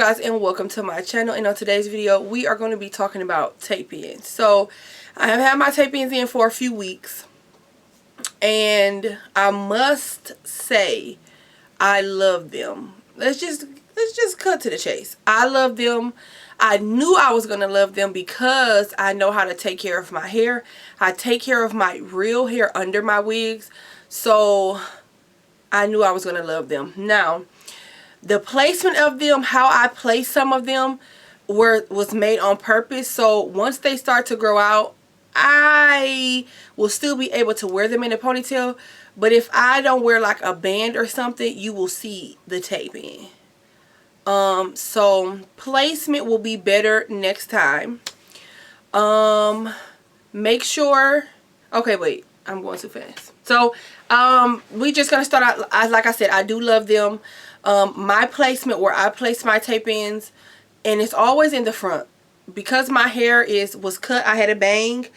guys, and welcome to my channel. And on today's video we are going to be talking about tape-ins. So I have had my tape-ins in for a few weeks, and I must say I love them. Let's just cut to the chase. I love them. I knew I was going to love them because I know how to take care of my hair. I take care of my real hair under my wigs, so I knew I was going to love them. Now, the placement of them, how I place some of them was made on purpose. So once they start to grow out, I will still be able to wear them in a ponytail. But if I don't wear like a band or something, you will see the tape in. So placement will be better next time. Make sure, okay, wait, I'm going too fast. So we just gonna start out, like I said, I do love them. My placement, where I place my tape-ins, and it's always in the front. Because my hair was cut, I had a bang.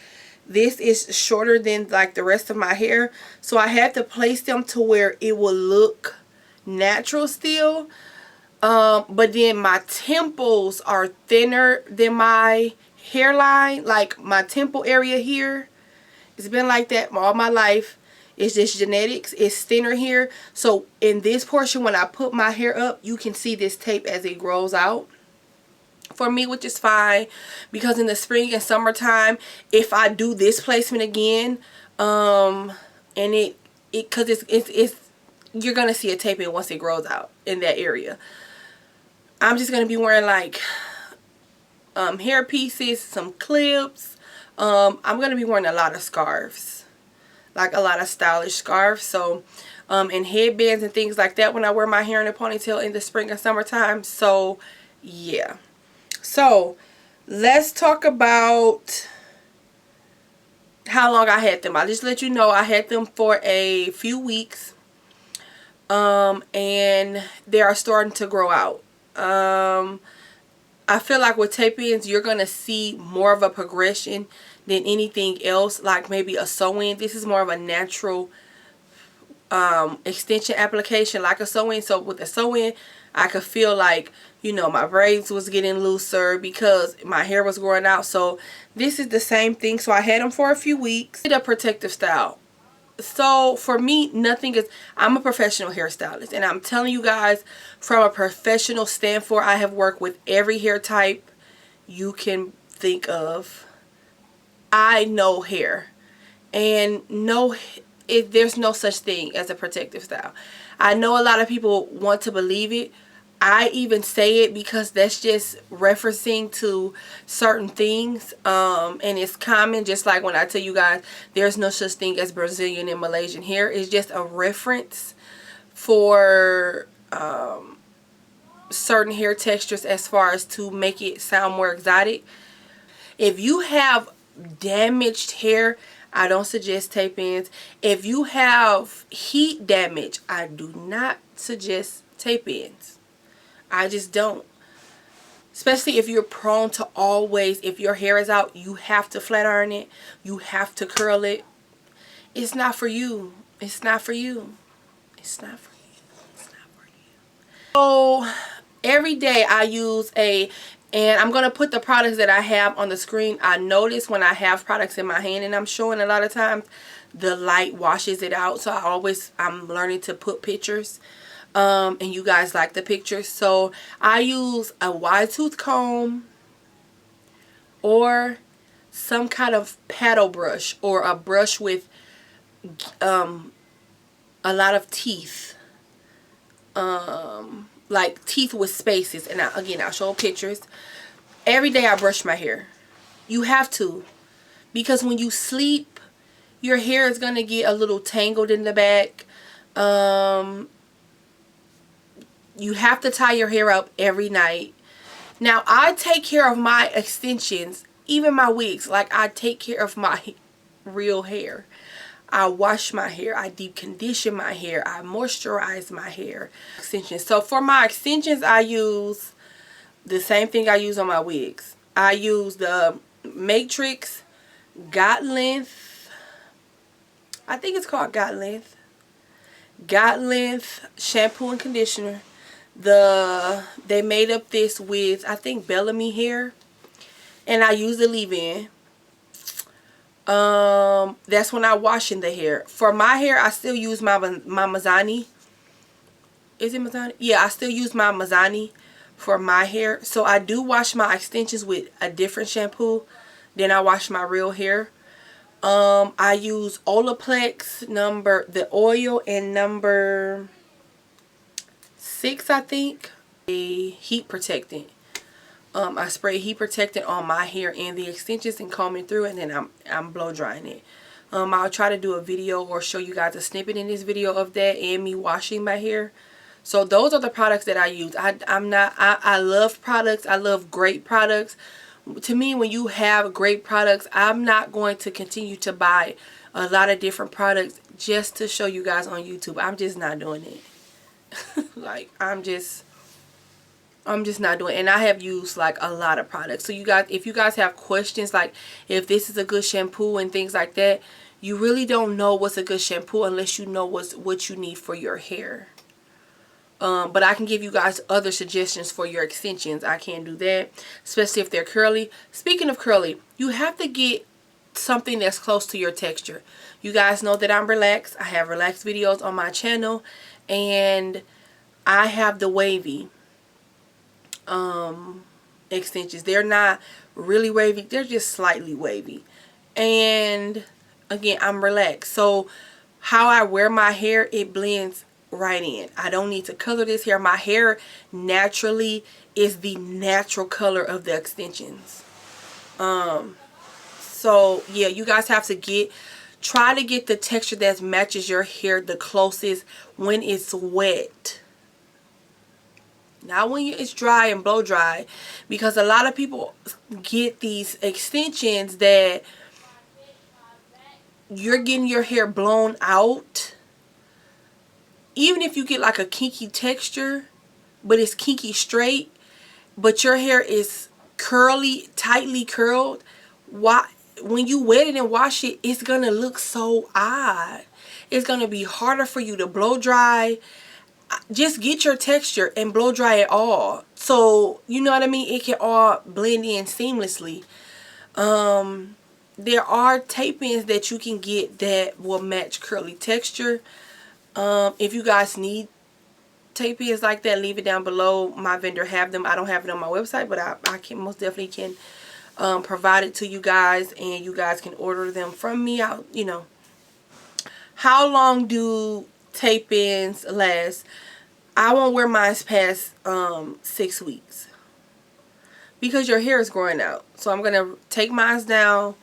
This is shorter than like the rest of my hair, so I had to place them to where it will look natural still. But then my temples are thinner than my hairline. Like my temple area here, it's been like that all my life. It's just genetics. It's thinner here. So in this portion, when I put my hair up, you can see this tape as it grows out for me, which is fine, because in the spring and summertime, if I do this placement again, and because it's you're gonna see a tape in once it grows out in that area. I'm just gonna be wearing like hair pieces, some clips. I'm gonna be wearing a lot of scarves, like a lot of stylish scarves. So and headbands and things like that when I wear my hair in a ponytail in the spring and summertime. So yeah. So let's talk about how long I had them. I'll just let you know I had them for a few weeks, and they are starting to grow out. I feel like with tape-ins you're gonna see more of a progression than anything else, like maybe a sew-in. This is more of a natural extension application, like a sew-in. So with a sew-in, I could feel like, you know, my braids was getting looser because my hair was growing out. So this is the same thing. So I had them for a few weeks. A protective style. So for me, nothing is, I'm a professional hairstylist, and I'm telling you guys from a professional standpoint, I have worked with every hair type you can think of. I know hair, and there's no such thing as a protective style. I know a lot of people want to believe it. I even say it because that's just referencing to certain things, and it's common. Just like when I tell you guys there's no such thing as Brazilian and Malaysian hair. It's just a reference for certain hair textures, as far as to make it sound more exotic. If you have damaged hair, I don't suggest tape-ins. If you have heat damage, I do not suggest tape-ins. I just don't. Especially if you're prone to always, if your hair is out, you have to flat iron it. You have to curl it. It's not for you. It's not for you. It's not for you. It's not for you. So every day I use and I'm going to put the products that I have on the screen. I notice when I have products in my hand and I'm showing, a lot of times the light washes it out. So I'm learning to put pictures. And you guys like the pictures. So I use a wide tooth comb or some kind of paddle brush, or a brush with a lot of teeth. Like teeth with spaces. And again, I'll show pictures. Every day I brush my hair. You have to. Because when you sleep, your hair is going to get a little tangled in the back. You have to tie your hair up every night. Now, I take care of my extensions, even my wigs. Like, I take care of my real hair. I wash my hair. I deep condition my hair. I moisturize my hair. Extensions. So, for my extensions, I use the same thing I use on my wigs. I use the Matrix Got Length. I think it's called Got Length. Got Length shampoo and conditioner. They made up this with, I think, Bellamy hair, and I use the leave-in. That's when I wash in the hair. For my hair, I still use my Mazzani. Is it Mazzani? Yeah, I still use my Mazzani for my hair. So I do wash my extensions with a different shampoo than I wash my real hair. I use Olaplex the oil, and number 6, I think, a heat protectant. I spray heat protectant on my hair and the extensions and comb it through, and then I'm blow drying it. I'll try to do a video or show you guys a snippet in this video of that and me washing my hair. So those are the products that I use. I love products. I love great products. To me, when you have great products, I'm not going to continue to buy a lot of different products just to show you guys on YouTube. I'm just not doing it. Like, I'm just not doing it. And I have used like a lot of products. So you guys, if you guys have questions, like if this is a good shampoo and things like that, you really don't know what's a good shampoo unless you know what you need for your hair. But I can give you guys other suggestions for your extensions. I can do that, especially if they're curly. Speaking of curly, you have to get something that's close to your texture. You guys know that I'm relaxed. I have relaxed videos on my channel, and I have the wavy extensions. They're not really wavy. They're just slightly wavy. And again, I'm relaxed. So how I wear my hair, it blends right in. I don't need to color this hair. My hair naturally is the natural color of the extensions. So yeah, you guys have to try to get the texture that matches your hair the closest when it's wet, not when it's dry and blow dry, because a lot of people get these extensions that you're getting your hair blown out. Even if you get like a kinky texture, but it's kinky straight, but your hair is curly, tightly curled, when you wet it and wash it, it's going to look so odd. It's going to be harder for you to blow dry. Just get your texture and blow dry it all. So, you know what I mean? It can all blend in seamlessly. There are tape-ins that you can get that will match curly texture. If you guys need tape-ins like that, leave it down below. My vendor have them. I don't have it on my website, but I can most definitely can provide it to you guys, and you guys can order them from me. You know, how long do tape-ins last? I won't wear mine past 6 weeks because your hair is growing out. So I'm gonna take mine down,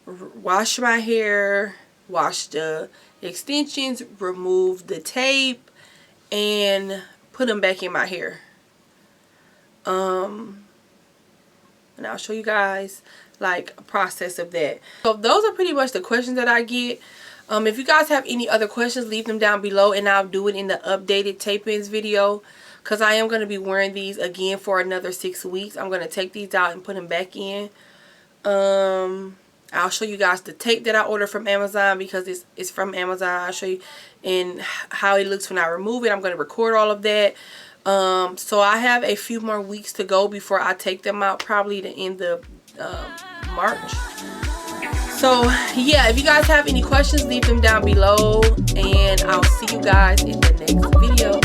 wash my hair, wash the extensions, remove the tape, and put them back in my hair. And I'll show you guys like a process of that. So those are pretty much the questions that I get. If you guys have any other questions, leave them down below, and I'll do it in the updated tape-ins video, because I am going to be wearing these again for another 6 weeks. I'm going to take these out and put them back in. I'll show you guys the tape that I ordered from Amazon, because it's from Amazon. I'll show you and how it looks when I remove it. I'm going to record all of that. So I have a few more weeks to go before I take them out, probably the end of March. So yeah, if you guys have any questions, leave them down below, and I'll see you guys in the next video.